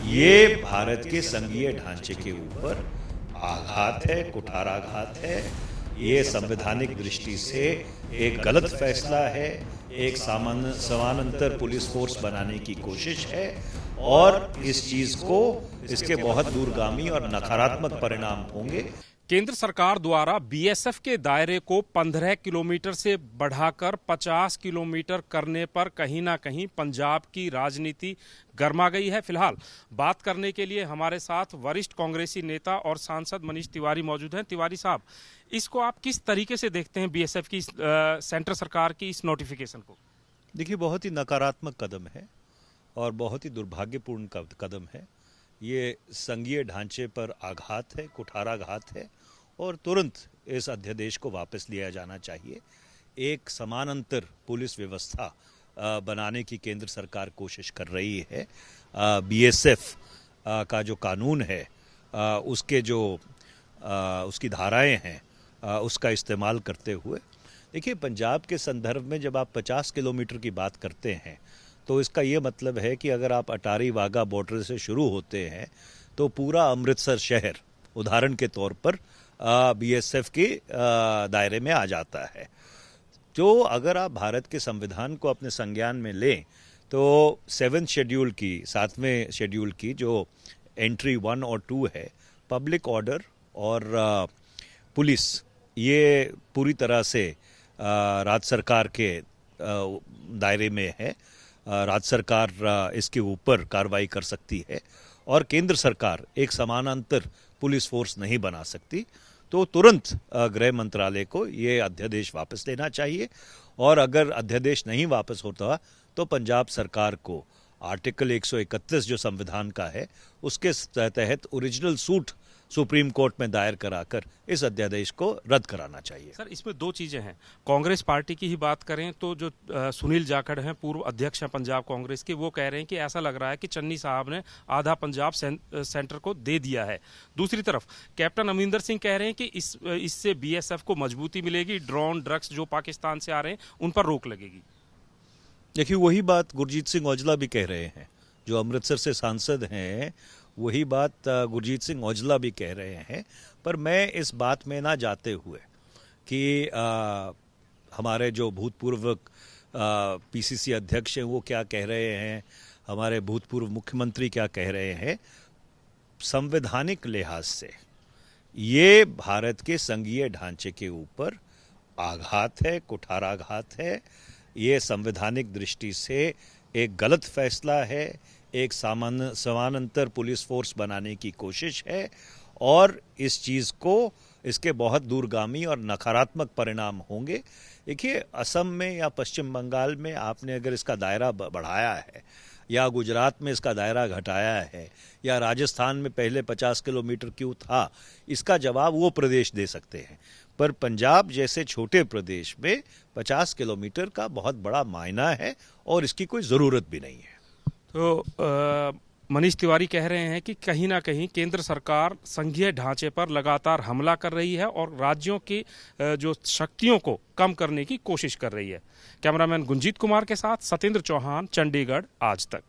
ये भारत के संघीय ढांचे के ऊपर आघात है, कुठाराघात है। ये संवैधानिक दृष्टि से एक गलत फैसला है, एक समानांतर पुलिस फोर्स बनाने की कोशिश है और इस चीज को इसके बहुत दूरगामी और नकारात्मक परिणाम होंगे। केंद्र सरकार द्वारा बीएसएफ के दायरे को 15 किलोमीटर से बढ़ाकर 50 किलोमीटर करने पर कहीं ना कहीं पंजाब की राजनीति गर्मा गई है। फिलहाल बात करने के लिए हमारे साथ वरिष्ठ कांग्रेसी नेता और सांसद मनीष तिवारी मौजूद हैं। तिवारी साहब, इसको आप किस तरीके से देखते हैं, बीएसएफ की सेंट्रल सरकार की इस नोटिफिकेशन को? देखिए, बहुत ही नकारात्मक कदम है और बहुत ही दुर्भाग्यपूर्ण कदम है। ये संघीय ढांचे पर आघात है, कुठाराघात है और तुरंत इस अध्यादेश को वापस लिया जाना चाहिए। एक समानांतर पुलिस व्यवस्था बनाने की केंद्र सरकार कोशिश कर रही है। बीएसएफ का जो कानून है, उसके जो उसकी धाराएं हैं, उसका इस्तेमाल करते हुए, देखिए, पंजाब के संदर्भ में जब आप 50 किलोमीटर की बात करते हैं तो इसका ये मतलब है कि अगर आप अटारी वाघा बॉर्डर से शुरू होते हैं तो पूरा अमृतसर शहर उदाहरण के तौर पर बीएसएफ के दायरे में आ जाता है। तो अगर आप भारत के संविधान को अपने संज्ञान में लें तो 7वें शेड्यूल की जो एंट्री 1 और 2 है, पब्लिक ऑर्डर और पुलिस, ये पूरी तरह से राज्य सरकार के दायरे में है। राज्य सरकार इसके ऊपर कार्रवाई कर सकती है और केंद्र सरकार एक समानांतर पुलिस फोर्स नहीं बना सकती। तो तुरंत गृह मंत्रालय को ये अध्यादेश वापस लेना चाहिए और अगर अध्यादेश नहीं वापस होता तो पंजाब सरकार को आर्टिकल 131 जो संविधान का है उसके तहत ओरिजिनल सूट सुप्रीम कोर्ट में दायर कराकर इस अध्यादेश को रद्द कराना चाहिए। सर, इसमें दो चीजें हैं। कांग्रेस पार्टी की ही बात करें तो जो सुनील जाखड़ हैं, पूर्व अध्यक्ष हैं पंजाब कांग्रेस के, वो कह रहे हैं कि ऐसा लग रहा है कि चन्नी साहब ने आधा पंजाब सेंटर को दे दिया है। दूसरी तरफ कैप्टन अमरिंदर सिंह कह रहे हैं कि इससे बीएसएफ को मजबूती मिलेगी, ड्रोन ड्रग्स जो पाकिस्तान से आ रहे हैं उन पर रोक लगेगी। देखिए, वही बात गुरजीत सिंह औजला भी कह रहे हैं, जो अमृतसर से सांसद हैं। वही बात गुरजीत सिंह औजला भी कह रहे हैं। पर मैं इस बात में ना जाते हुए कि हमारे जो भूतपूर्व पीसीसी अध्यक्ष हैं वो क्या कह रहे हैं, हमारे भूतपूर्व मुख्यमंत्री क्या कह रहे हैं, संवैधानिक लिहाज से ये भारत के संघीय ढांचे के ऊपर आघात है, कुठाराघात है। ये संवैधानिक दृष्टि से एक गलत फैसला है, एक समानांतर पुलिस फोर्स बनाने की कोशिश है और इस चीज़ को इसके बहुत दूरगामी और नकारात्मक परिणाम होंगे। देखिए, असम में या पश्चिम बंगाल में आपने अगर इसका दायरा बढ़ाया है या गुजरात में इसका दायरा घटाया है या राजस्थान में पहले 50 किलोमीटर क्यों था, इसका जवाब वो प्रदेश दे सकते हैं। पर पंजाब जैसे छोटे प्रदेश में 50 किलोमीटर का बहुत बड़ा मायना है और इसकी कोई ज़रूरत भी नहीं है। तो मनीष तिवारी कह रहे हैं कि कहीं ना कहीं केंद्र सरकार संघीय ढांचे पर लगातार हमला कर रही है और राज्यों की जो शक्तियों को कम करने की कोशिश कर रही है। कैमरामैन गुंजीत कुमार के साथ सत्येंद्र चौहान, चंडीगढ़ आज तक।